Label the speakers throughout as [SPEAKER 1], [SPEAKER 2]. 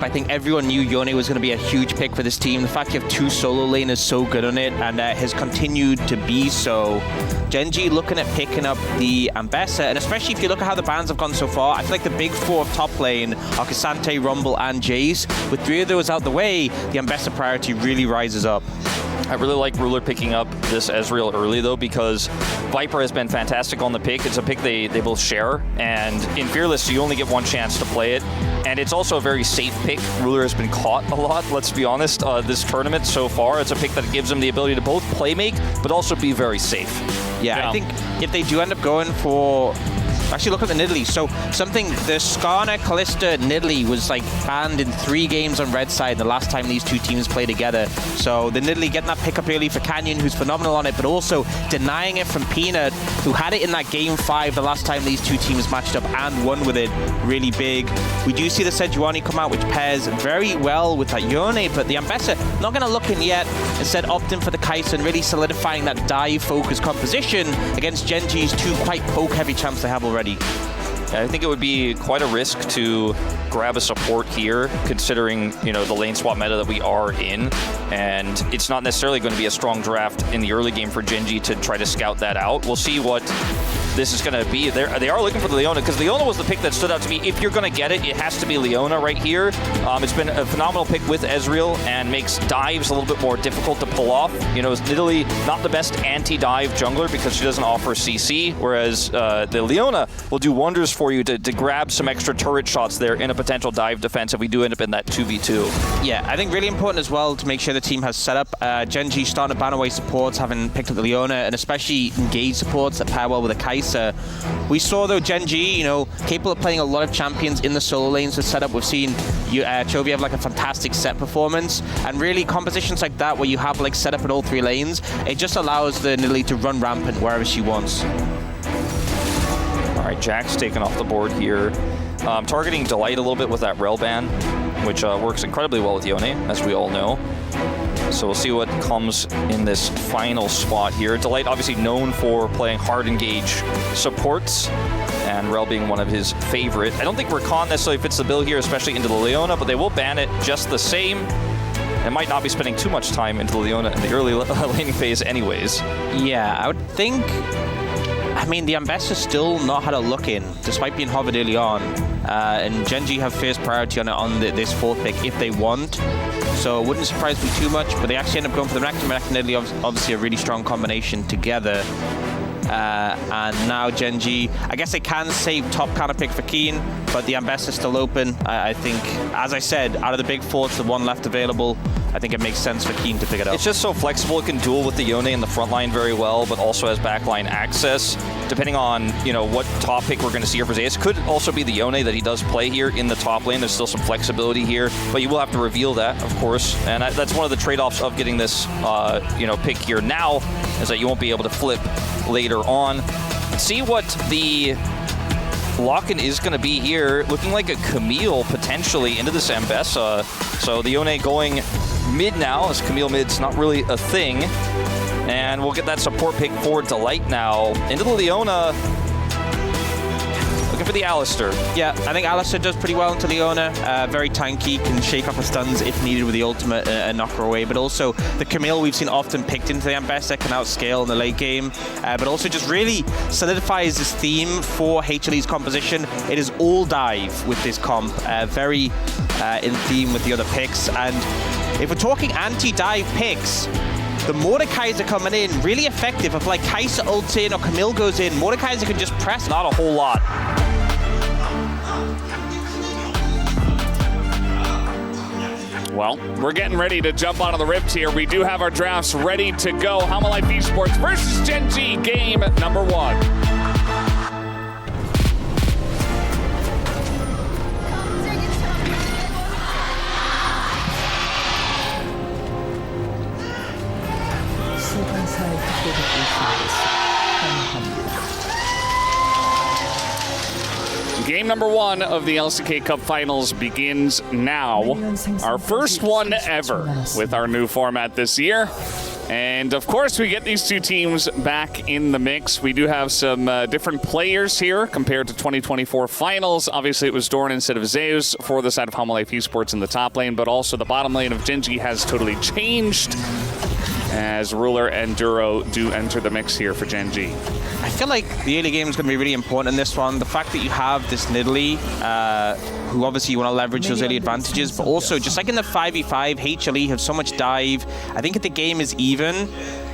[SPEAKER 1] I think everyone knew Yone was going to be a huge pick for this team. The fact you have two solo laners so good on it, and has continued to be so. Gen.G looking at picking up the Ambessa, and especially if you look at how the bans have gone so far, I feel like the big four of top lane are K'Sante, Rumble, and Jace. With three of those out the way, the Ambessa priority really rises up.
[SPEAKER 2] I really like Ruler picking up this Ezreal early, though, because Viper has been fantastic on the pick. It's a pick they both share, and in Fearless, you only get one chance to play it. And it's also a very safe pick. Ruler has been caught a lot, let's be honest, this tournament so far. It's a pick that gives him the ability to both play make, but also be very safe.
[SPEAKER 1] Yeah, I think if they do end up going for... Actually, look at the Nidalee. So the Skarner, Kalista, Nidalee was like banned in 3 games on red side the last time these two teams played together. So the Nidalee getting that pickup early for Canyon, who's phenomenal on it, but also denying it from Peanut, who had it in that game 5 the last time these two teams matched up and won with it really big. We do see the Sejuani come out, which pairs very well with that Yone, but the Ambessa not going to look in yet. Instead, opting for the Kai'Sa and really solidifying that dive-focused composition against Gen.G's 2 quite poke-heavy champs they have already.
[SPEAKER 2] I think it would be quite a risk to grab a support here, considering, you know, the lane swap meta that we are in, and it's not necessarily going to be a strong draft in the early game for Gen.G to try to scout that out. We'll see what this is going to be. They are looking for the Leona, because Leona was the pick that stood out to me. If you're going to get it, it has to be Leona right here. It's been a phenomenal pick with Ezreal and makes dives a little bit more difficult to pull off. You know, Nidalee, not the best anti-dive jungler because she doesn't offer CC, whereas the Leona will do wonders for you to grab some extra turret shots there in a potential dive defense if we do end up in that 2v2.
[SPEAKER 1] Yeah, I think really important as well to make sure the team has set up. Gen.G starting to ban away supports, having picked up the Leona, and especially engaged supports that pair well with the Kai'Sa. We saw, though, Gen.G, you know, capable of playing a lot of champions in the solo lanes with setup. We've seen Chovy have like a fantastic set performance, and really compositions like that where you have like setup in all 3 lanes, it just allows the Nidalee to run rampant wherever she wants.
[SPEAKER 2] All right, Jack's taken off the board here. Targeting Delight a little bit with that Rel ban, which works incredibly well with Yone, as we all know. So we'll see what comes in this final spot here. Delight obviously known for playing hard engage supports, and Rel being one of his favorite. I don't think Rakan necessarily fits the bill here, especially into the Leona, but they will ban it just the same. It might not be spending too much time into the Leona in the early laning phase anyways.
[SPEAKER 1] Yeah, I would think... I mean, the Ambessa still not had a look in, despite being hovered early on. And Gen.G have first priority on this 4th pick if they want. So it wouldn't surprise me too much, but they actually end up going for the Renekton. Renekton and Nidalee, obviously a really strong combination together. And now Gen.G, I guess they can save top counter pick for Keen, but the Ambessa is still open. I think, as I said, out of the big 4, it's the one left available. I think it makes sense for Keen to pick it up.
[SPEAKER 2] It's just so flexible. It can duel with the Yone in the front line very well, but also has backline access. Depending on, you know, what top pick we're going to see here for Zeus. Could also be the Yone that he does play here in the top lane. There's still some flexibility here, but you will have to reveal that, of course. And that's one of the trade-offs of getting this, you know, pick here now, is that you won't be able to flip later on. See what the lock-in is going to be here. Looking like a Camille potentially into this Ambessa. So the Yone going mid now, as Camille mid's not really a thing. And we'll get that support pick for Delight now. Into the Leona. Looking for the Alistar.
[SPEAKER 1] Yeah, I think Alistar does pretty well into Leona. Very tanky, can shake off her stuns if needed with the ultimate and knock her away. But also, the Camille we've seen often picked into the Ambessa can outscale in the late game. But also just really solidifies this theme for HLE's composition. It is all dive with this comp. Very in theme with the other picks. And if we're talking anti-dive picks, the Mordekaiser coming in, really effective. If like Kai'Sa ults in or Camille goes in, Mordekaiser can just press.
[SPEAKER 2] Not a whole lot.
[SPEAKER 3] Well, we're getting ready to jump onto the rift here. We do have our drafts ready to go. HANWHA Life Esports versus Gen.G, game number 1. Game number 1 of the LCK Cup Finals begins now. Our first one ever with our new format this year. And of course, we get these two teams back in the mix. We do have some different players here compared to 2024 finals. Obviously, it was Dorn instead of Zeus for the side of HANWHA Esports in the top lane, but also the bottom lane of Gen G has totally changed as Ruler and Duro do enter the mix here for Gen G.
[SPEAKER 1] I feel like the early game is going to be really important in this one. The fact that you have this Nidalee, who obviously you want to leverage those early advantages, but also just like in the 5v5, HLE have so much dive. I think if the game is even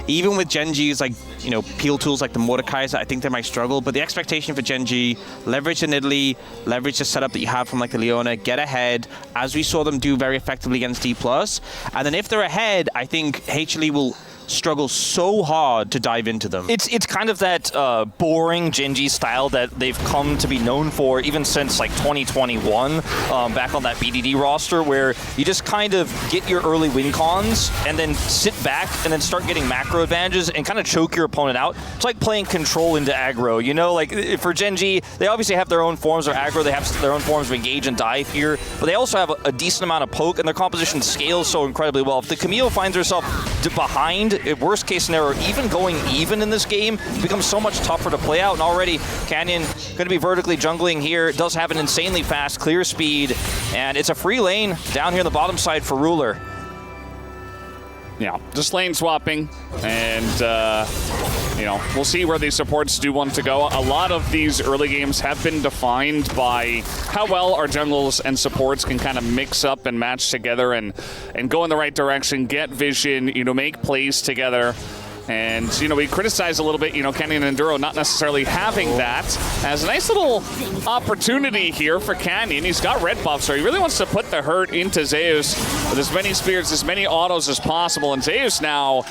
[SPEAKER 1] with Gen G's like, you know, peel tools like the Mordekaiser, I think they might struggle. But the expectation for Gen G, leverage the Nidalee, leverage the setup that you have from like the Leona, get ahead, as we saw them do very effectively against D+. And then if they're ahead, I think HLE will struggle so hard to dive into them.
[SPEAKER 2] It's kind of that boring Gen G style that they've come to be known for even since like 2021, back on that BDD roster, where you just kind of get your early win cons and then sit back and then start getting macro advantages and kind of choke your opponent out. It's like playing control into aggro, you know, like for Gen G, they obviously have their own forms of aggro, they have their own forms of engage and dive here, but they also have a decent amount of poke and their composition scales so incredibly well. If the Camille finds herself behind, worst case scenario, even going even in this game, it becomes so much tougher to play out. And already, Canyon going to be vertically jungling here. Does have an insanely fast clear speed, and it's a free lane down here on the bottom side for Ruler.
[SPEAKER 3] Yeah, just lane swapping, and you know, we'll see where these supports do want to go. A lot of these early games have been defined by how well our jungles and supports can kind of mix up and match together and go in the right direction, get vision, you know, make plays together. And, you know, we criticize a little bit, you know, Canyon and Duro not necessarily having that as a nice little opportunity here for Canyon. He's got red buff, so he really wants to put the hurt into Zeus with as many spears, as many autos as possible. And Zeus now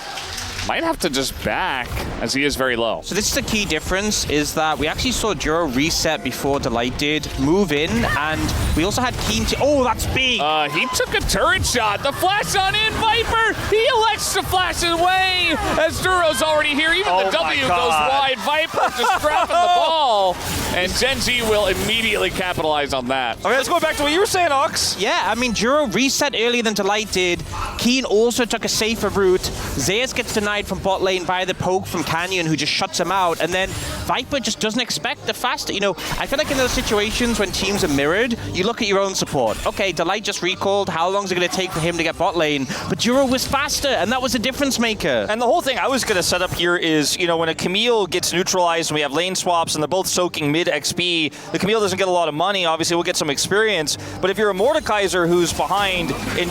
[SPEAKER 3] might have to just back as he is very low.
[SPEAKER 1] So this is the key difference, is that we actually saw Duro reset before Delight did, move in, and we also had Keen to... Oh, that's big!
[SPEAKER 3] He took a turret shot. The flash on in, Viper! He elects to flash away as Duro's already here. Even the W goes wide. Viper just dropping the ball. And Gen G will immediately capitalize on that.
[SPEAKER 2] Okay, let's go back to what you were saying, Ox.
[SPEAKER 1] Yeah, I mean, Duro reset earlier than Delight did. Keen also took a safer route. Zeus gets denied from bot lane by the poke from Canyon, who just shuts him out, and then Viper just doesn't expect the faster. You know, I feel like in those situations when teams are mirrored, you look at your own support. Okay, Delight just recalled. How long is it going to take for him to get bot lane? But Duro was faster, and that was a difference maker.
[SPEAKER 2] And the whole thing I was going to set up here is, you know, when a Camille gets neutralized and we have lane swaps and they're both soaking mid XP, the Camille doesn't get a lot of money. Obviously, we'll get some experience. But if you're a Mordekaiser who's behind and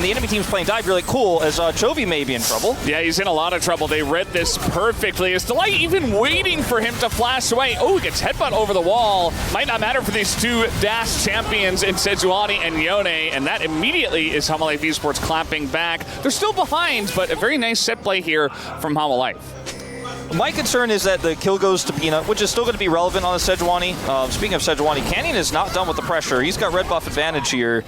[SPEAKER 2] the enemy team's playing dive, you're like, cool, as Chovy may be in trouble.
[SPEAKER 3] Yeah, he's in a lot of trouble. They read this perfectly. Is Delight even waiting for him to flash away? Oh, he gets headbutt over the wall. Might not matter for these two Dash champions in Sejuani and Yone, and that immediately is HANWHA Esports clapping back. They're still behind, but a very nice set play here from HANWHA.
[SPEAKER 2] My concern is that the kill goes to Peanut, which is still going to be relevant on the Sejuani. Speaking of Sejuani, Canyon is not done with the pressure. He's got red buff advantage here.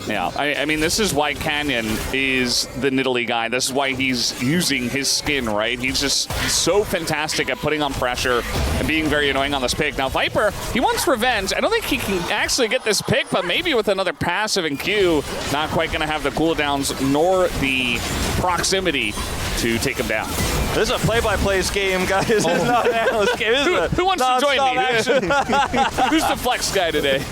[SPEAKER 3] Yeah, I mean, this is why Canyon is the Nidalee guy. This is why he's using his skin, right? He's just so fantastic at putting on pressure and being very annoying on this pick. Now, Viper, he wants revenge. I don't think he can actually get this pick, but maybe with another passive and Q, not quite going to have the cooldowns nor the proximity to take him down.
[SPEAKER 2] This is a play-by-play game, guys. This is not an analyst game.
[SPEAKER 3] Who wants to join me? Who's the flex guy today?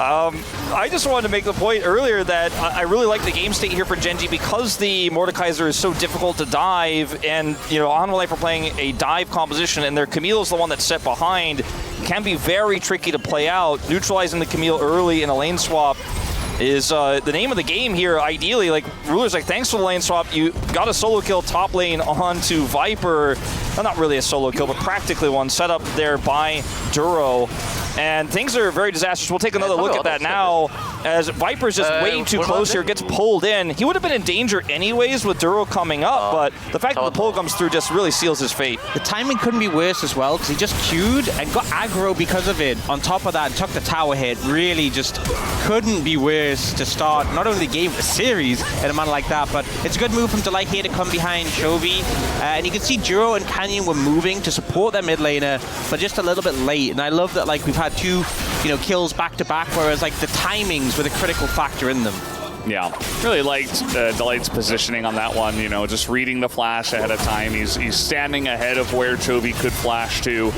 [SPEAKER 2] I just wanted to make the point earlier that I really like the game state here for Gen G because the Mordekaiser is so difficult to dive, and you know, HANWHA are playing a dive composition, and their Camille is the one that's set behind. It can be very tricky to play out. Neutralizing the Camille early in a lane swap is the name of the game here. Ideally, like Ruler's like, thanks for the lane swap. You got a solo kill top lane onto Viper. Well, not really a solo kill, but practically one set up there by Duro. And things are very disastrous. We'll take another look at that now as Viper's just way too close here, gets pulled in. He would have been in danger anyways with Duro coming up, but the fact that the pull comes through just really seals his fate.
[SPEAKER 1] The timing couldn't be worse as well, because he just queued and got aggro because of it. On top of that, took the tower hit. Really just couldn't be worse to start not only the game, but the series in a man like that. But it's a good move from Delight here to come behind Chovy. And you can see Duro and Canyon were moving to support their mid laner, but just a little bit late. And I love that, like, we've had two, you know, kills back to back, whereas like the timings were the critical factor in them.
[SPEAKER 3] Yeah, really liked Delight's positioning on that one, you know, just reading the flash ahead of time. He's standing ahead of where Chovy could flash to.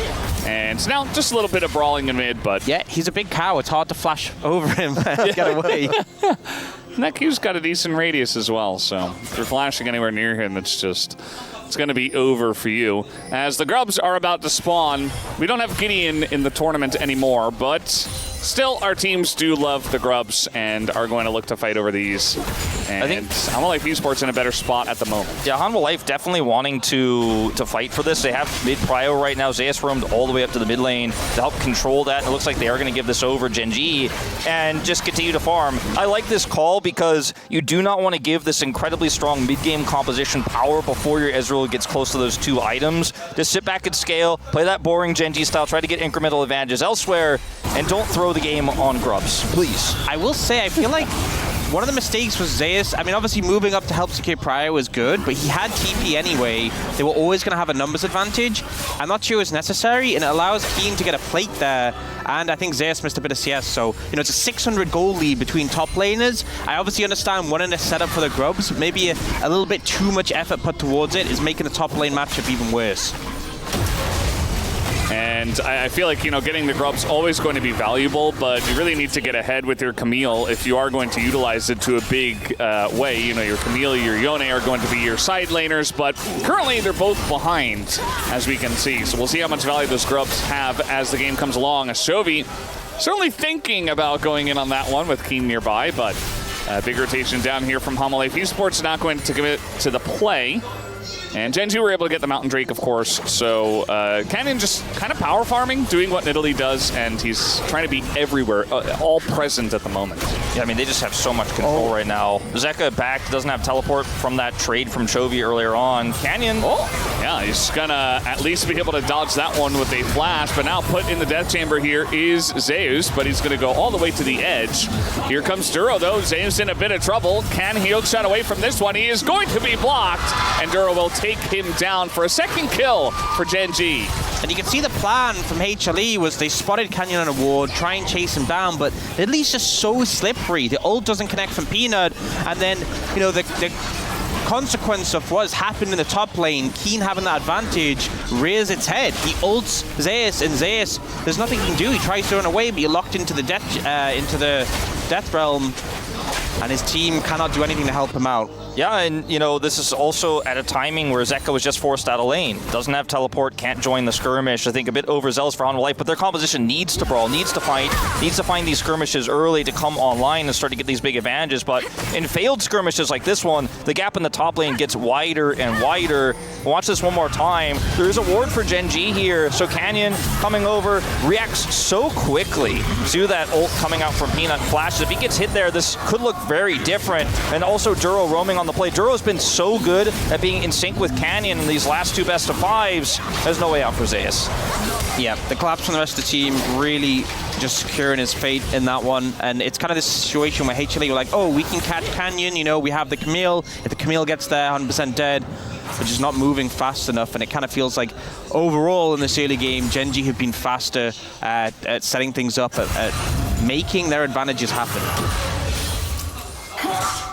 [SPEAKER 3] And now just a little bit of brawling in mid, but...
[SPEAKER 1] Yeah, he's a big cow. It's hard to flash over him and get away.
[SPEAKER 3] And that Q's got a decent radius as well, so if you're flashing anywhere near him, it's going to be over for you. As the Grubs are about to spawn, we don't have Gideon in the tournament anymore, but still our teams do love the Grubs and are going to look to fight over these. And I think HANWHA Life Esports in a better spot at the moment.
[SPEAKER 2] Yeah, HANWHA Life definitely wanting to fight for this. They have mid prio right now. Zeus roamed all the way up to the mid lane to help control that. And it looks like they are going to give this over GenG and just continue to farm. I like this call because you do not want to give this incredibly strong mid-game composition power before your Ezreal gets close to those 2 items. Just sit back and scale, play that boring GenG style, try to get incremental advantages elsewhere, and don't throw the game on Grubs, please.
[SPEAKER 1] I will say, I feel like one of the mistakes was Zeus. I mean, obviously moving up to help secure Prio was good, but he had TP anyway. They were always going to have a numbers advantage. I'm not sure it was necessary, and it allows Keen to get a plate there. And I think Zeus missed a bit of CS, so, you know, it's a 600 goal lead between top laners. I obviously understand wanting a setup for the Grubs. Maybe a little bit too much effort put towards it is making the top lane matchup even worse.
[SPEAKER 3] And I feel like, you know, getting the Grubs always going to be valuable, but you really need to get ahead with your Camille if you are going to utilize it to a big way. You know, your Camille, your Yone are going to be your side laners, but currently they're both behind, as we can see. So we'll see how much value those Grubs have as the game comes along. As Chovy certainly thinking about going in on that one with Keen nearby, but big rotation down here from HANWHA Life Esports, not going to commit to the play. And GenG were able to get the Mountain Drake, of course, so Canyon just kind of power farming, doing what Nidalee does, and he's trying to be everywhere, all present at the moment.
[SPEAKER 2] Yeah, I mean, they just have so much control right now. Zeka back, doesn't have teleport from that trade from Chovy earlier on. Canyon.
[SPEAKER 3] Yeah, he's gonna at least be able to dodge that one with a flash, but now put in the death chamber here is Zeus, but he's gonna go all the way to the edge. Here comes Duro, though. Zeus in a bit of trouble. Can he hook shot away from this one? He is going to be blocked, and Duro will take him down for a second kill for GenG.
[SPEAKER 1] And you can see the plan from HLE was they spotted Canyon on a ward, try and chase him down, but Nidalee just so slippery. The ult doesn't connect from Peanut, and then, you know, the consequence of what's happened in the top lane, Keen having that advantage, rears its head. He ults Zeus, and Zeus, there's nothing he can do. He tries to run away, but you're locked into the death realm, and his team cannot do anything to help him out.
[SPEAKER 2] Yeah, and, you know, this is also at a timing where Zeka was just forced out of lane. Doesn't have teleport, can't join the skirmish. I think a bit overzealous for HANWHA Life, but their composition needs to brawl, needs to fight, needs to find these skirmishes early to come online and start to get these big advantages. But in failed skirmishes like this one, the gap in the top lane gets wider and wider. Watch this one more time. There is a ward for GenG here, so Canyon coming over, reacts so quickly to that ult coming out from Peanut flashes. If he gets hit there, this could look very different. And also Duro roaming on the play. Duro's been so good at being in sync with Canyon in these last 2 best of 5s. There's no way out for Zeus.
[SPEAKER 1] Yeah, the collapse from the rest of the team really just securing his fate in that one. And it's kind of this situation where HLE were like, oh, we can catch Canyon, you know, we have the Camille. If the Camille gets there, 100% dead, but just not moving fast enough. And it kind of feels like overall in this early game, GenG have been faster at setting things up, at making their advantages happen.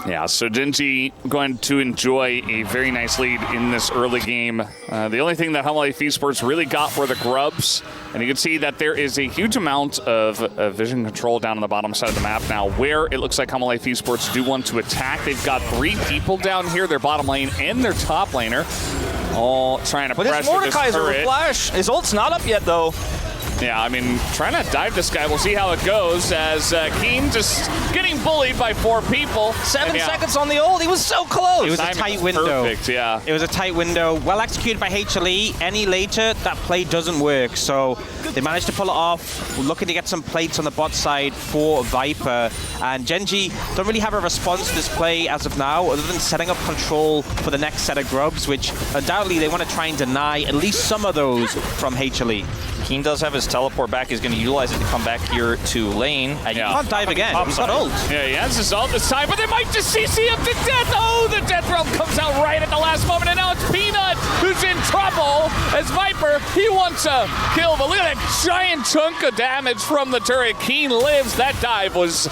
[SPEAKER 3] Yeah, so GenG going to enjoy a very nice lead in this early game. The only thing that HANWHA Life Esports really got were the Grubs, and you can see that there is a huge amount of vision control down on the bottom side of the map now, where it looks like HANWHA Life Esports do want to attack. They've got 3 people down here, their bottom lane and their top laner, all trying to pressure this turret.
[SPEAKER 2] But his Mordekaiser with flash. His ult's not up yet, though.
[SPEAKER 3] Yeah, I mean, trying to dive this guy. We'll see how it goes as Keen just getting bullied by 4 people.
[SPEAKER 2] 7 seconds on the ult. He was so close.
[SPEAKER 1] It was a tight window.
[SPEAKER 3] Perfect, yeah.
[SPEAKER 1] It was a tight window. Well executed by HLE. Any later, that play doesn't work. So they managed to pull it off. We're looking to get some plates on the bot side for Viper. And GenG don't really have a response to this play as of now, other than setting up control for the next set of Grubs, which undoubtedly they want to try and deny at least some of those from HLE.
[SPEAKER 2] Keen does have his teleport back. He's going to utilize it to come back here to lane.
[SPEAKER 1] And you can't dive again. He's got ult.
[SPEAKER 3] Yeah, he has his ult this time, but they might just CC him to death. Oh, the death realm comes out right at the last moment, and now it's Peanut who's in trouble as Viper, he wants a kill, but look at that giant chunk of damage from the turret. Keen lives. That dive was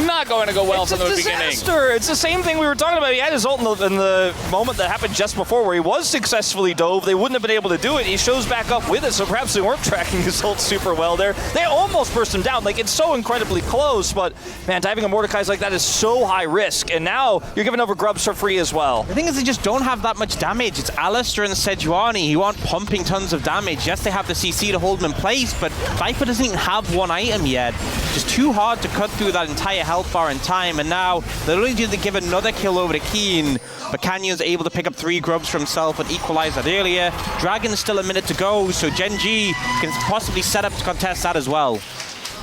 [SPEAKER 3] not going to go well from the beginning.
[SPEAKER 2] It's the same thing we were talking about. He had his ult in the moment that happened just before where he was successfully dove. They wouldn't have been able to do it. He shows back up with it, so perhaps they weren't tracking his ult super well there. They almost burst him down. Like, it's so incredibly close, but man, diving a Mordekai's like that is so high risk, and now you're giving over grubs for free as well.
[SPEAKER 1] The thing is, they just don't have that much damage. It's Alistair and Sejuani who aren't pumping tons of damage. Yes, they have the CC to hold them in place, but Viper doesn't even have one item yet. Just too hard to cut through that entire health bar in time, and now they're only due to give another kill over to Keen, but Canyon's able to pick up 3 grubs for himself and equalize that earlier. Dragon's still a minute to go, so Gen G can possibly set up to contest that as well.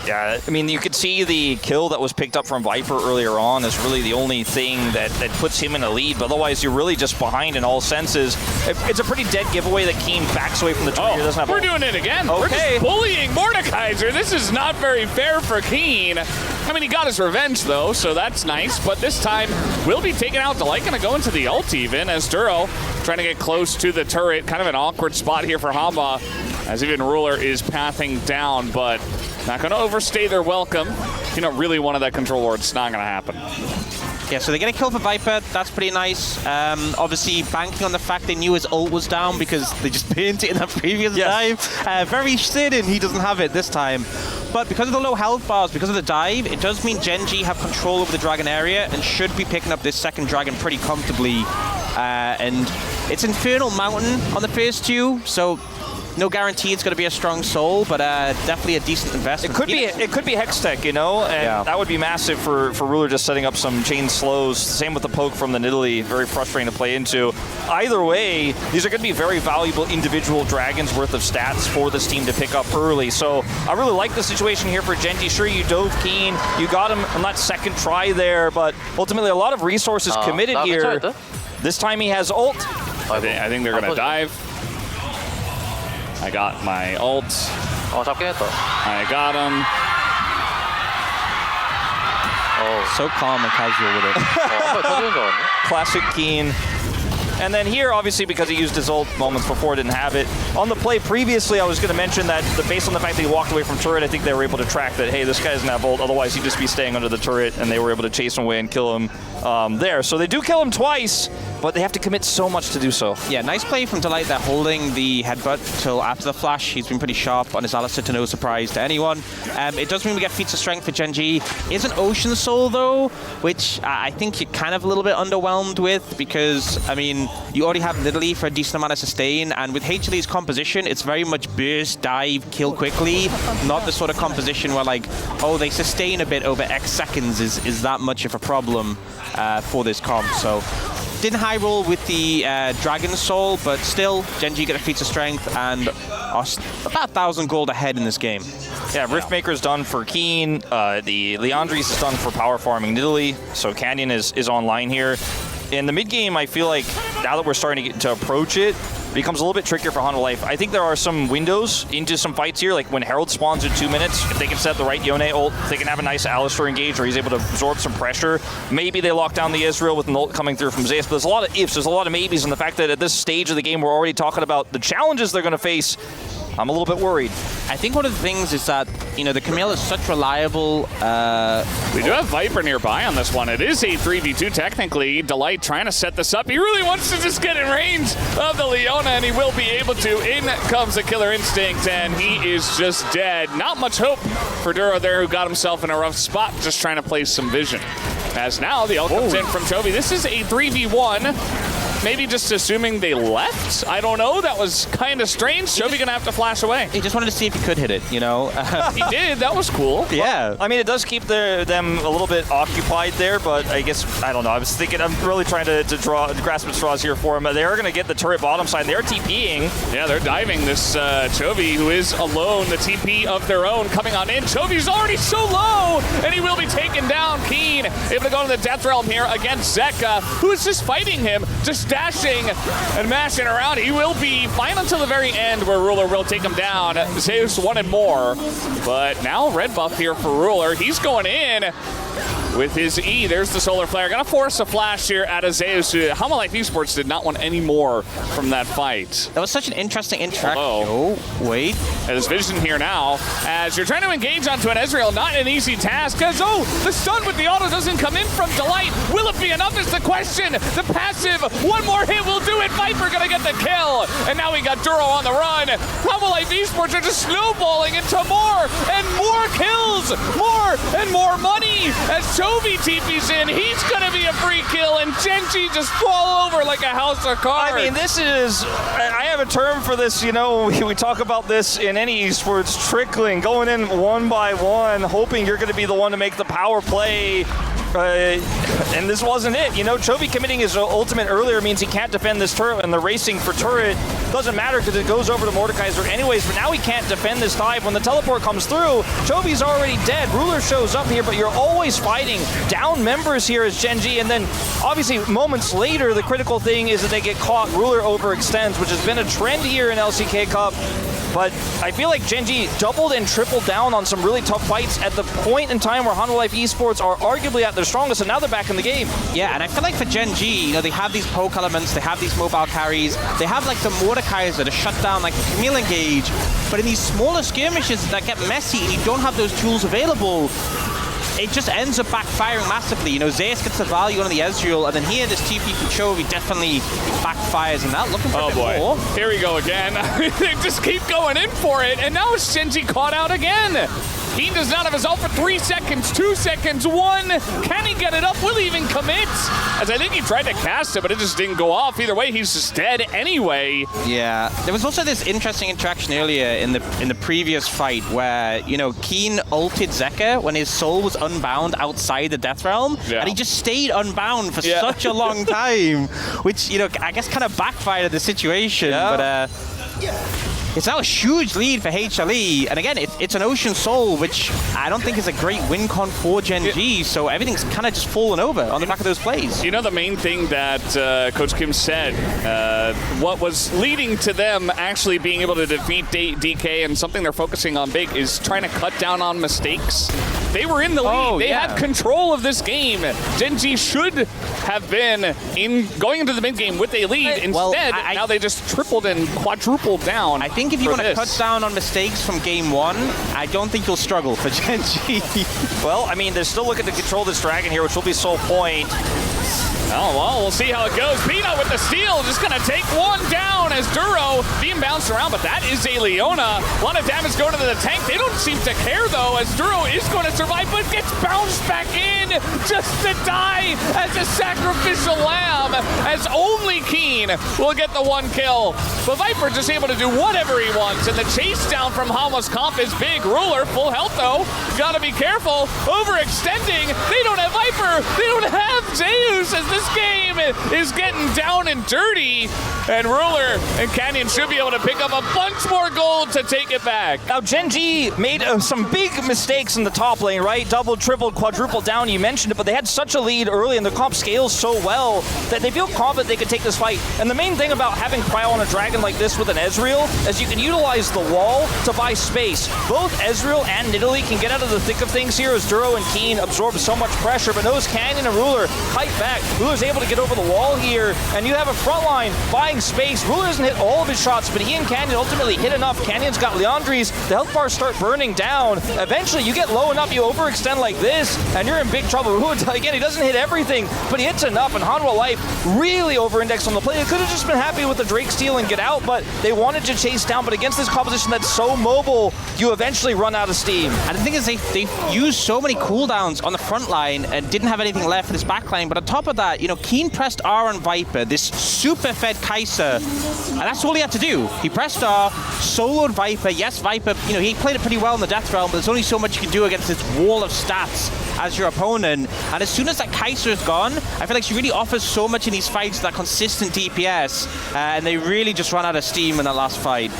[SPEAKER 2] Yeah, I mean, you could see the kill that was picked up from Viper earlier on is really the only thing that puts him in a lead, but otherwise you're really just behind in all senses. It's a pretty dead giveaway that Keen backs away from the turret.
[SPEAKER 3] Oh, we're doing it again. Okay. We're just bullying Mordekaiser. This is not very fair for Keen. I mean, he got his revenge, though, so that's nice, but this time will be taken out. Delight going to go into the ult even, as Duro trying to get close to the turret. Kind of an awkward spot here for HANWHA, as even Ruler is pathing down, but not going to overstay their welcome. If you don't really want that control ward, it's not going to happen.
[SPEAKER 1] Yeah, so they get a kill for Viper. That's pretty nice. Obviously, banking on the fact they knew his ult was down because they just burned it in that previous dive. Very certain he doesn't have it this time. But because of the low health bars, because of the dive, it does mean Gen G have control over the dragon area and should be picking up this second dragon pretty comfortably. And it's Infernal Mountain on the first 2, so no guarantee it's going to be a strong soul, but definitely a decent investment.
[SPEAKER 2] It could be Hextech, you know, and that would be massive for Ruler, just setting up some chain slows. Same with the poke from the Nidalee, very frustrating to play into. Either way, these are going to be very valuable individual dragons worth of stats for this team to pick up early. So I really like the situation here for Gen G. Sure, you dove Keen, you got him on that second try there, but ultimately a lot of resources committed here. This time he has ult.
[SPEAKER 3] I think they're going to dive. I got my ult. I got him.
[SPEAKER 1] Oh, so calm and casual with it.
[SPEAKER 2] Classic Keen. And then here, obviously, because he used his ult moments before, didn't have it. On the play previously, I was going to mention that based on the fact that he walked away from turret, I think they were able to track that, hey, this guy doesn't have ult, otherwise he'd just be staying under the turret, and they were able to chase him away and kill him there. So they do kill him twice, but they have to commit so much to do so.
[SPEAKER 1] Yeah, nice play from Delight there, holding the headbutt till after the flash. He's been pretty sharp on his Alistair, to no surprise to anyone. It does mean we get feats of strength for Gen G. Is an Ocean Soul, though, which I think you're kind of a little bit underwhelmed with, because, I mean, you already have Nidalee for a decent amount of sustain, and with HLE's composition, it's very much burst, dive, kill quickly, not the sort of composition where, like, oh, they sustain a bit over X seconds is that much of a problem for this comp. So didn't high roll with the Dragon Soul, but still, Gen G get a feat of strength and are about 1,000 gold ahead in this game.
[SPEAKER 2] Yeah, Riftmaker's done for Keen. The Leandries is done for power farming Nidalee, so Canyon is online here. In the mid game, I feel like now that we're starting to get to approach it, it becomes a little bit trickier for HANWHA Life. I think there are some windows into some fights here, like when Herald spawns in 2 minutes, if they can set the right Yone ult, they can have a nice Alistair engage, or he's able to absorb some pressure. Maybe they lock down the Israel with an ult coming through from Zeus, but there's a lot of ifs, there's a lot of maybes, and the fact that at this stage of the game, we're already talking about the challenges they're going to face, I'm a little bit worried.
[SPEAKER 1] I think one of the things is that, you know, the Camille is such reliable...
[SPEAKER 3] we do have Viper nearby on this one. It is a 3v2 technically. Delight trying to set this up. He really wants to just get in range of the Leona, and he will be able to. In comes the Killer Instinct, and he is just dead. Not much hope for Duro there, who got himself in a rough spot, just trying to place some vision. As now the ult comes in from Chovy. This is a 3v1. Maybe just assuming they left? I don't know. That was kind of strange. Chovy gonna have to flash away.
[SPEAKER 1] He just wanted to see if he could hit it, you know?
[SPEAKER 3] He did. That was cool.
[SPEAKER 1] Yeah.
[SPEAKER 2] Well, I mean, it does keep them a little bit occupied there, but I guess, I don't know. I was thinking, I'm really trying to grasp at straws here for him. They are going to get the turret bottom side. They're TPing.
[SPEAKER 3] Yeah, they're diving this Chovy, who is alone. The TP of their own coming on in. Chovy's already so low, and he will be taken down. Keen able to go to the Death Realm here against Zeka, who is just fighting him, just dashing and mashing around. He will be fine until the very end, where Ruler will take him down. Zeus wanted more, but now red buff here for Ruler. He's going in. with his E. There's the Solar Flare. Gonna force a flash here out of Zeus. HANWHA Life Esports did not want any more from that fight.
[SPEAKER 1] That was such an interesting interaction.
[SPEAKER 3] Oh,
[SPEAKER 1] wait.
[SPEAKER 3] And there's vision here now as you're trying to engage onto an Ezreal. Not an easy task because, the stun with the auto doesn't come in from Delight. Will it be enough is the question. The passive, one more hit will do it. Viper gonna get the kill. And now we got Duro on the run. HANWHA Life Esports are just snowballing into more and more kills. More and more money as Chovy TP's in. He's gonna be a free kill and Gen.G just fall over like a house of cards.
[SPEAKER 2] I mean, this is, I have a term for this, you know, we talk about this in any esports, trickling, going in one by one, hoping you're gonna be the one to make the power play. And this wasn't it. You know, Chovy committing his ultimate earlier means he can't defend this turret, and the racing for turret doesn't matter because it goes over to Mordekaiser anyways, but now he can't defend this dive. When the teleport comes through, Chovy's already dead. Ruler shows up here, but you're always fighting down members here as Gen.G, and then obviously moments later, the critical thing is that they get caught. Ruler overextends, which has been a trend here in LCK Cup. But I feel like Gen.G doubled and tripled down on some really tough fights at the point in time where HANWHA Life Esports are arguably at their strongest, and now they're back in the game.
[SPEAKER 1] Yeah, and I feel like for Gen.G, you know, they have these poke elements, they have these mobile carries, they have like the Mordekaiser to shut down like the Camille engage, but in these smaller skirmishes that get messy and you don't have those tools available, it just ends up backfiring massively. You know, Zeus gets the value on the Ezreal, and then here this TP from Chovy definitely backfires, and that looking for a bit more.
[SPEAKER 3] Here we go again. They just keep going in for it, and now Gen.G caught out again. He does not have his ult for 3 seconds, 2 seconds, 1. Can he get it up? Will he even commit? As I think he tried to cast it, but it just didn't go off. Either way, he's just dead anyway.
[SPEAKER 1] Yeah, there was also this interesting interaction earlier in the previous fight where, you know, Keen ulted Zeka when his soul was unbound outside the Death Realm, and he just stayed unbound for such a long time, which, you know, I guess kind of backfired the situation, but it's now a huge lead for HLE, and again, it's an Ocean Soul, which I don't think is a great win con for Gen.G, so everything's kind of just fallen over on the back of those plays.
[SPEAKER 3] You know, the main thing that Coach Kim said, what was leading to them actually being able to defeat DK, and something they're focusing on big, is trying to cut down on mistakes. They were in the lead. They had control of this game. Gen.G should have been going into the mid game with a lead. Instead, now they just tripled and quadrupled down.
[SPEAKER 1] I think if you want to cut down on mistakes from game one, I don't think you'll struggle for Gen.G.
[SPEAKER 2] Well, I mean, they're still looking to control this dragon here, which will be sole point.
[SPEAKER 3] Oh, well, we'll see how it goes. Peanut with the steal, just going to take one down as Duro being bounced around, but that is a Leona. A lot of damage going to the tank. They don't seem to care, though, as Duro is going to survive, but gets bounced back in just to die as a sacrificial lamb, as only Keen will get the 1 kill. But Viper just able to do whatever he wants, and the chase down from HANWHA's comp is big. Ruler, full health, though. Got to be careful. Overextending. They don't have Viper. They don't have Zeus, as this game is getting down and dirty, and Ruler and Canyon should be able to pick up a bunch more gold to take it back.
[SPEAKER 2] Now, Gen.G made some big mistakes in the top lane, right? Double, triple, quadruple down, you mentioned it, but they had such a lead early, and the comp scales so well that they feel confident they could take this fight. And the main thing about having Cryo on a dragon like this with an Ezreal is you can utilize the wall to buy space. Both Ezreal and Nidalee can get out of the thick of things here as Duro and Keen absorb so much pressure, but those Canyon and Ruler fight back. Ruler's able to get over the wall here, and you have a front line buying space. Ruler doesn't hit all of his shots, but he and Canyon ultimately hit enough. Canyon's got Leandri's. The health bars start burning down. Eventually, you get low enough, you overextend like this, and you're in big trouble. Ruler, again, he doesn't hit everything, but he hits enough, and HANWHA Life really over-indexed on the play. They could have just been happy with the Drake steal and get out, but they wanted to chase down. But against this composition that's so mobile, you eventually run out of steam.
[SPEAKER 1] And the thing is, they used so many cooldowns on the front line and didn't have anything left for this back line, but on top of that, you know, Keen pressed R on Viper, this super fed Kai'Sa, and that's all he had to do. He pressed R, soloed Viper. Yes, Viper, you know, he played it pretty well in the Death Realm, but there's only so much you can do against this wall of stats as your opponent. And as soon as that Kai'Sa is gone, I feel like she really offers so much in these fights, that consistent DPS, and they really just ran out of steam in that last fight.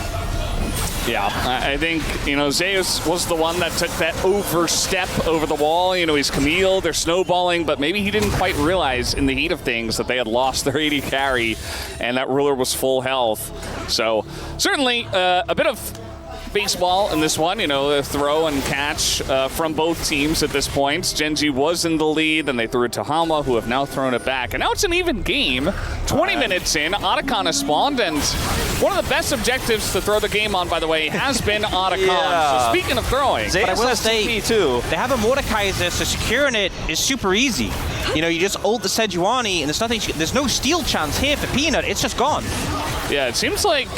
[SPEAKER 3] Yeah, I think, you know, Zeus was the one that took that overstep over the wall. You know, he's Camille, they're snowballing, but maybe he didn't quite realize in the heat of things that they had lost their AD carry and that Ruler was full health. So certainly a bit of baseball in this one, you know, a throw and catch from both teams at this point. Gen.G was in the lead, then they threw it to HANWHA, who have now thrown it back. And now it's an even game. 20 minutes in, Otacon has spawned, and one of the best objectives to throw the game on, by the way, has been Otacon.
[SPEAKER 2] Yeah.
[SPEAKER 3] So speaking of throwing,
[SPEAKER 1] But I
[SPEAKER 2] Zeus
[SPEAKER 1] will
[SPEAKER 2] has
[SPEAKER 1] say,
[SPEAKER 2] TP too.
[SPEAKER 1] they have a Mordekaiser, so securing it is super easy. You know, you just ult the Sejuani, and there's no steal chance here for Peanut. It's just gone.
[SPEAKER 3] yeah, it seems like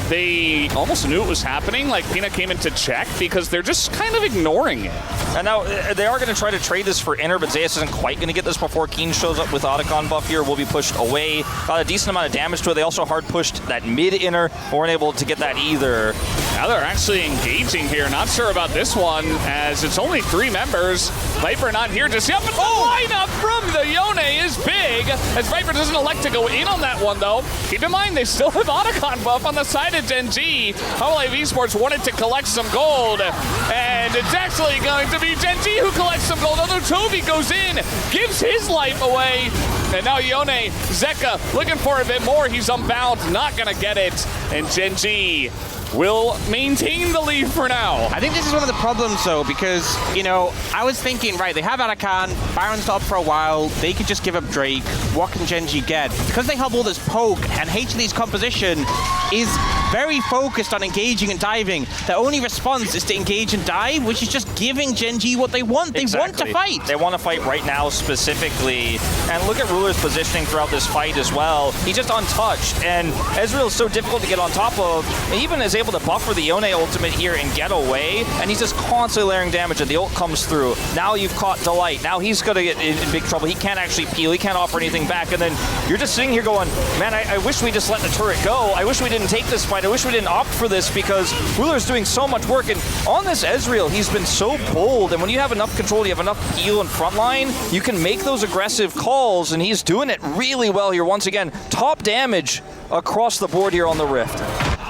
[SPEAKER 3] they almost knew it was happening, like Peanut came in to check, because they're just kind of ignoring it.
[SPEAKER 2] And now they are going to try to trade this for Inner, but Zeus isn't quite going to get this before Keen shows up with Otacon buff here. Will be pushed away. Got a decent amount of damage to it. They also hard pushed that mid Inner. Weren't able to get that either.
[SPEAKER 3] Now they're actually engaging here. Not sure about this one, as it's only 3 members. Viper not here just yet, but the lineup from the Yone is big, as Viper doesn't elect to go in on that one, though. Keep in mind, they still have Otacon buff on the side of Gen.G. HLE Esports wanted to collect some gold, and it's actually going to be Gen.G who collects some gold, although Toby goes in, gives his life away, and now Yone, Zeka, looking for a bit more. He's unbound, not going to get it, and Gen.G will maintain the lead for now.
[SPEAKER 1] I think this is one of the problems, though, because, you know, I was thinking, right, they have Otacon, Baron's up for a while, they could just give up Drake. What can Gen.G get? Because they have all this poke, and HLE's composition is very focused on engaging and diving. Their only response is to engage and dive, which is just giving Gen.G what they want. They want to fight.
[SPEAKER 2] They want to fight right now specifically. And look at Ruler's positioning throughout this fight as well. He's just untouched, and Ezreal is so difficult to get on top of. He even is able to buffer the Yone ultimate here and get away, and he's just constantly layering damage, and the ult comes through. Now you've caught Delight. Now he's going to get in big trouble. He can't actually peel. He can't offer anything back, and then you're just sitting here going, man, I wish we just let the turret go. I wish we didn't take this fight. I wish we didn't opt for this, because Ruler's doing so much work, and on this Ezreal, he's been so bold, and when you have enough control, you have enough heal and frontline, you can make those aggressive calls, and he's doing it really well here. Once again, top damage across the board here on the Rift.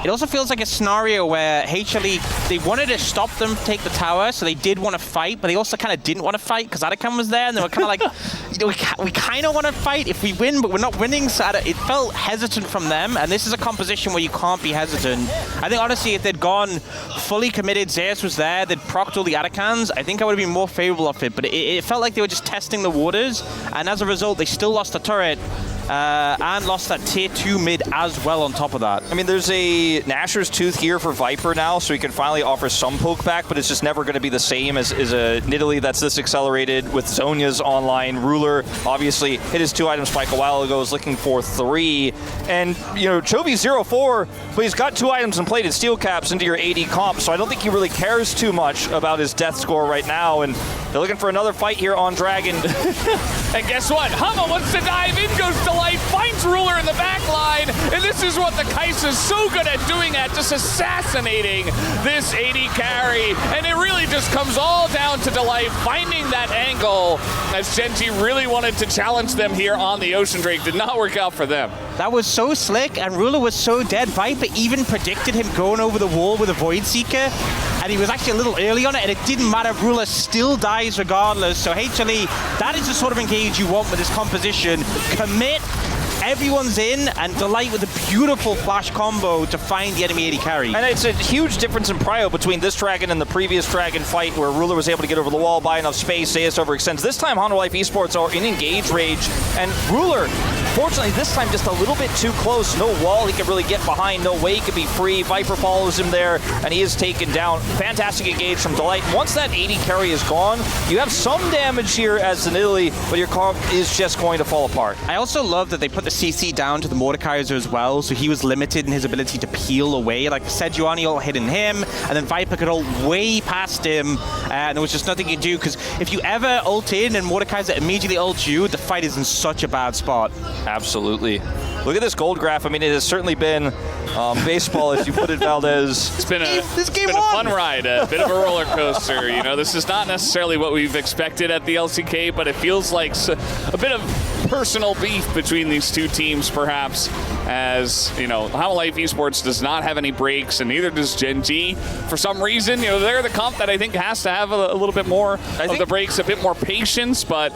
[SPEAKER 1] It also feels like a scenario where HLE, they wanted to stop them take the tower, so they did want to fight, but they also kind of didn't want to fight because Otacon was there, and they were kind of like, you know, we kind of want to fight if we win, but we're not winning, so it felt hesitant from them, and this is a composition where you can't be hesitant. I think, honestly, if they'd gone fully committed, Zeus was there, they'd procced all the Otacons, I think I would have been more favorable of it, but it felt like they were just testing the waters, and as a result, they still lost the turret, and lost that tier 2 mid as well on top of that.
[SPEAKER 2] I mean, there's a Nashor's Tooth here for Viper now, so he can finally offer some poke back, but it's just never going to be the same as a Nidalee that's this accelerated with Zhonya's online. Ruler obviously hit his 2-item spike a while ago, is looking for 3. And, you know, Chovy's 0-4, but he's got 2 items and plated steel caps into your AD comp, so I don't think he really cares too much about his death score right now, and they're looking for another fight here on Dragon.
[SPEAKER 3] And guess what? HANWHA wants to dive in, goes Delight, finds Ruler in the back line, and this is what the Kai'Sa's so good at doing, at just assassinating this AD carry, and it really just comes all down to Delight finding that angle, as Gen.G really wanted to challenge them here on the Ocean Drake. Did not work out for them.
[SPEAKER 1] That was so slick, and Ruler was so dead. Viper even predicted him going over the wall with a Void Seeker, and he was actually a little early on it, and it didn't matter. Ruler still dies regardless. So HLE, that is the sort of engage you want with this composition. Commit, everyone's in, and Delight with a beautiful flash combo to find the enemy AD carry.
[SPEAKER 2] And it's a huge difference in prio between this Dragon and the previous Dragon fight, where Ruler was able to get over the wall, buy enough space, Zeus overextends. This time, HANWHA Esports are in engage rage, and Ruler, fortunately, this time just a little bit too close. No wall he can really get behind, no way he can be free. Viper follows him there, and he is taken down. Fantastic engage from Delight. Once that AD carry is gone, you have some damage here as the Nidalee, but your comp is just going to fall apart.
[SPEAKER 1] I also love that they put the CC down to the Mordekaiser as well, so he was limited in his ability to peel away. Like Sejuani ult hitting him, and then Viper could ult way past him, and there was just nothing you could do, because if you ever ult in and Mordekaiser immediately ults you, the fight is in such a bad spot.
[SPEAKER 2] Absolutely. Look at this gold graph. I mean, it has certainly been baseball, as you put it, Valdez.
[SPEAKER 3] It's been a fun ride, a bit of a roller coaster. You know, this is not necessarily what we've expected at the LCK, but it feels like a bit of personal beef between these two teams, perhaps, as, you know, HLE Esports does not have any breaks, and neither does Gen.G. For some reason, you know, they're the comp that I think has to have a little bit more of the breaks, a bit more patience, but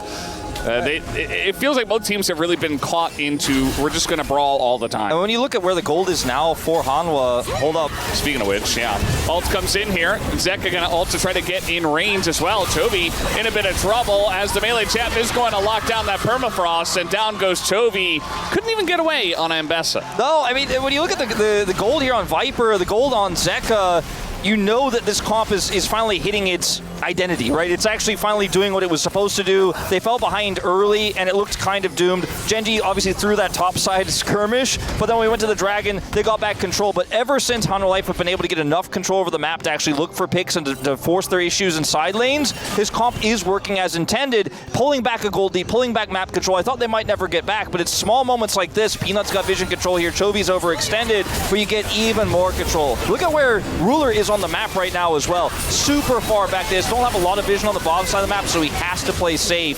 [SPEAKER 3] It feels like both teams have really been caught into, we're just going to brawl all the time.
[SPEAKER 2] And when you look at where the gold is now for HANWHA, hold up.
[SPEAKER 3] Speaking of which, yeah. Ult comes in here. Zeka going to ult to try to get in range as well. Chovy in a bit of trouble as the melee champ is going to lock down that permafrost, and down goes Chovy. Couldn't even get away on Ambessa.
[SPEAKER 2] No, I mean, when you look at the gold here on Viper, the gold on Zeka, you know that this comp is finally hitting its identity, right? It's actually finally doing what it was supposed to do. They fell behind early, and it looked kind of doomed. Gen.G obviously threw that topside skirmish, but then when we went to the Dragon, they got back control. But ever since HANWHA Life have been able to get enough control over the map to actually look for picks and to force their issues in side lanes, this comp is working as intended, pulling back a gold lead, pulling back map control. I thought they might never get back, but it's small moments like this. Peanut's got vision control here. Chovy's overextended, where you get even more control. Look at where Ruler is on the map right now as well. Super far back there. Don't have a lot of vision on the bottom side of the map, so he has to play safe.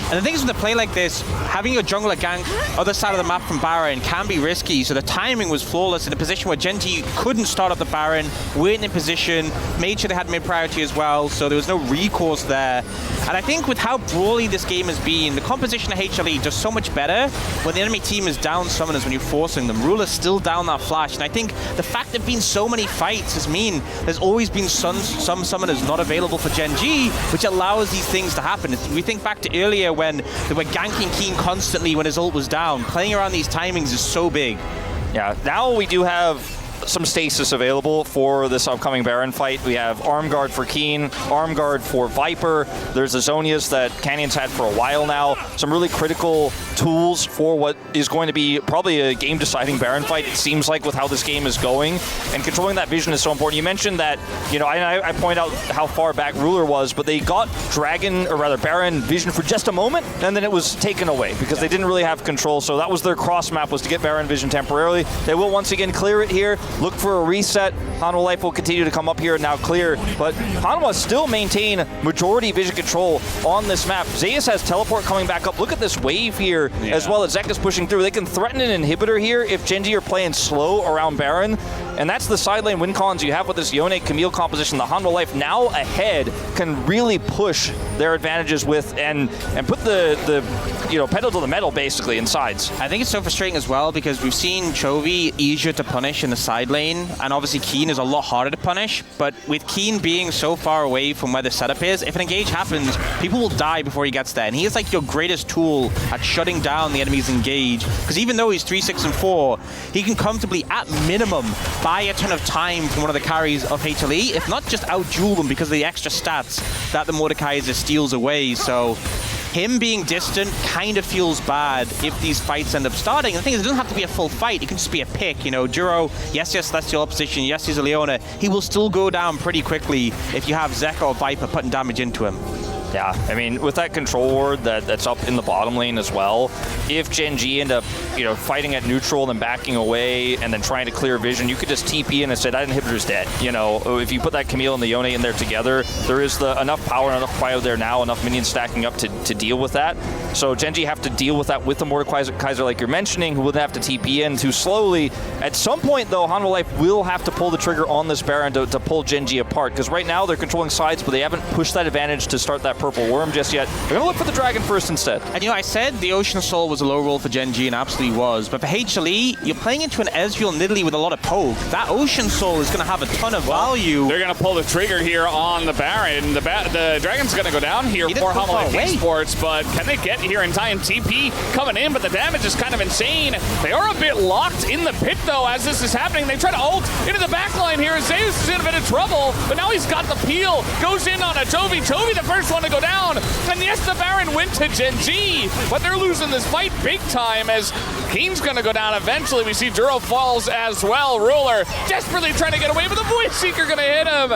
[SPEAKER 1] And the thing is, with a play like this, having your jungler gank other side of the map from Baron can be risky, so the timing was flawless in a position where Gen.G couldn't start up the Baron, weren't in position, made sure they had mid-priority as well, so there was no recourse there. And I think with how brawly this game has been, the composition of HLE does so much better when the enemy team is down summoners when you're forcing them. Ruler's still down that flash, and I think the fact there have been so many fights has mean there's always been some summoners not available for Gen.G, which allows these things to happen. We think back to earlier when they were ganking Keen constantly when his ult was down. Playing around these timings is so big.
[SPEAKER 2] Yeah, now we do have some stasis available for this upcoming Baron fight. We have Arm Guard for Keen, Arm Guard for Viper. There's the Zonias that Canyon's had for a while now. Some really critical tools for what is going to be probably a game-deciding Baron fight, it seems like, with how this game is going. And controlling that vision is so important. You mentioned that, you know, I point out how far back Ruler was, but they got Dragon, or rather Baron vision for just a moment, and then it was taken away because they didn't really have control. So that was their cross map, was to get Baron vision temporarily. They will once again clear it here. Look for a reset. HANWHA Life will continue to come up here and now clear, but HANWHA still maintain majority vision control on this map. Zeus has teleport coming back up. Look at this wave here, as well as Zeka's pushing through. They can threaten an inhibitor here if Gen.G are playing slow around Baron, and that's the side lane win cons you have with this Yone Camille composition. The HANWHA Life now ahead can really push their advantages with and put the pedal to the metal basically in sides.
[SPEAKER 1] I think it's so frustrating as well because we've seen Chovy easier to punish in the side lane, and obviously Keen is a lot harder to punish, but with Keen being so far away from where the setup is, if an engage happens, people will die before he gets there, and he is like your greatest tool at shutting down the enemy's engage, because even though he's 3, 6, and 4, he can comfortably, at minimum, buy a ton of time from one of the carries of HLE, if not just out-duel them because of the extra stats that the Mordekaiser steals away. So him being distant kind of feels bad if these fights end up starting. And the thing is, it doesn't have to be a full fight. It can just be a pick. You know, Duro, yes, that's your opposition. Yes, he's a Leona. He will still go down pretty quickly if you have Zeka or Viper putting damage into him.
[SPEAKER 2] Yeah, I mean, with that control ward that's up in the bottom lane as well, if Gen.G end up, fighting at neutral and then backing away and then trying to clear vision, you could just TP in and say that inhibitor's dead. You know, if you put that Camille and the Yone in there together, there is enough power and enough fire there now, enough minions stacking up to deal with that. So Gen.G have to deal with that with the Mordekaiser like you're mentioning, who would have to TP in too slowly. At some point, though, HANWHA Life will have to pull the trigger on this Baron to pull Gen.G apart, because right now they're controlling sides, but they haven't pushed that advantage to start that purple worm just yet. They're going to look for the Dragon first instead.
[SPEAKER 1] And I said the Ocean Soul was a low roll for Gen.G, and absolutely was, but for HLE, you're playing into an Ezreal Nidalee with a lot of poke. That Ocean Soul is going to have a ton of value.
[SPEAKER 3] They're going to pull the trigger here on the Baron. The Dragon's going to go down here for HANWHA Life Esports, but can they get here in time? TP coming in, but the damage is kind of insane. They are a bit locked in the pit, though, as this is happening. They try to ult into the backline here. Zeus is in a bit of trouble, but now he's got the peel. Goes in on a Chovy. Chovy, the first one to go down. And yes, the Baron went to Gen.G, but they're losing this fight big time as Keen's going to go down eventually. We see Duro falls as well. Ruler desperately trying to get away, but the Void Seeker going to hit him.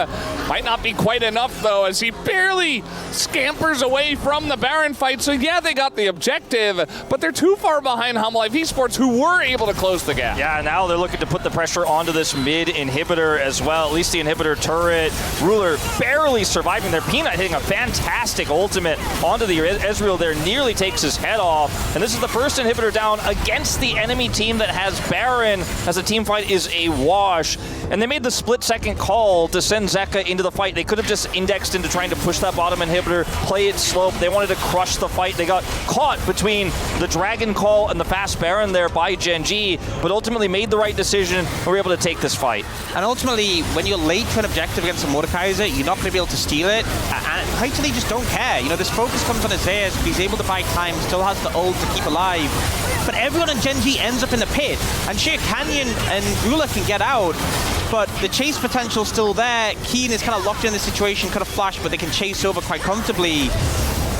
[SPEAKER 3] Might not be quite enough, though, as he barely scampers away from the Baron fight. So yeah, they got the objective, but they're too far behind HANWHA Life Esports, who were able to close the gap.
[SPEAKER 2] Yeah, now they're looking to put the pressure onto this mid inhibitor as well. At least the inhibitor turret. Ruler barely surviving there. Peanut hitting a fantastic fantastic ultimate onto the Ezreal there, nearly takes his head off. And this is the first inhibitor down against the enemy team that has Baron, as the team fight is a wash. And they made the split-second call to send Zeka into the fight. They could have just indexed into trying to push that bottom inhibitor, play it slow. They wanted to crush the fight. They got caught between the Dragon Call and the fast Baron there by GenG, but ultimately made the right decision and were able to take this fight.
[SPEAKER 1] And ultimately, when you're late to an objective against a Mordekaiser, you're not going to be able to steal it. And HLE just don't care. You know, this focus comes on Zeus, he's able to buy time, still has the ult to keep alive. But everyone in GenG ends up in the pit. And sure, Canyon and Ruler can get out, but the chase potential is still there. Keen is kind of locked in the situation, could have flashed, but they can chase over quite comfortably.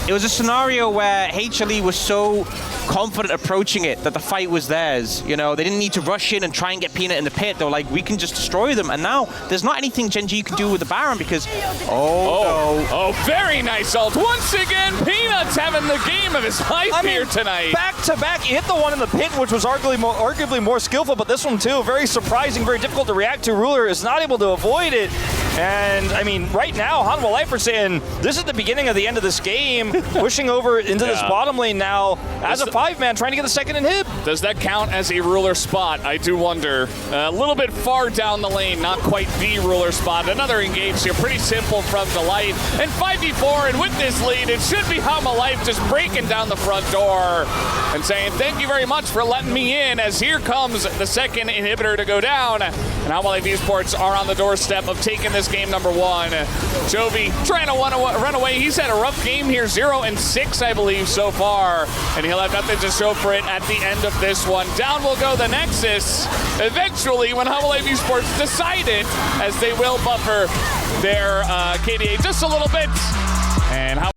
[SPEAKER 1] It was a scenario where HLE was so confident approaching it that the fight was theirs. You know, they didn't need to rush in and try and get Peanut in the pit. They were like, we can just destroy them. And now there's not anything GenG can do with the Baron because,
[SPEAKER 3] Oh, very nice ult. Once again, Peanut's having the game of his life here tonight.
[SPEAKER 2] Back-to-back, he hit the one in the pit, which was arguably more skillful, but this one too, very surprising, very difficult to react to. Ruler is not able to avoid it. And, I mean, right now, HANWHA Life are saying, this is the beginning of the end of this game, pushing over into this bottom lane now as a 5-man trying to get the second inhib.
[SPEAKER 3] Does that count as a Ruler spot? I do wonder. A little bit far down the lane, not quite the Ruler spot. Another engage here, pretty simple from the Life. And 5v4, and with this lead, it should be HANWHA Life just breaking down the front door and saying, thank you very much for letting me in, as here comes the second inhibitor to go down. And HANWHA Life Esports are on the doorstep of taking this game number 1. Chovy trying to run away. He's had a rough game here, 0-6, I believe, so far. And he'll have nothing to show for it at the end of this one. Down will go the Nexus. Eventually, when HANWHA Life Esports decide it, as they will buffer their KDA just a little bit. And how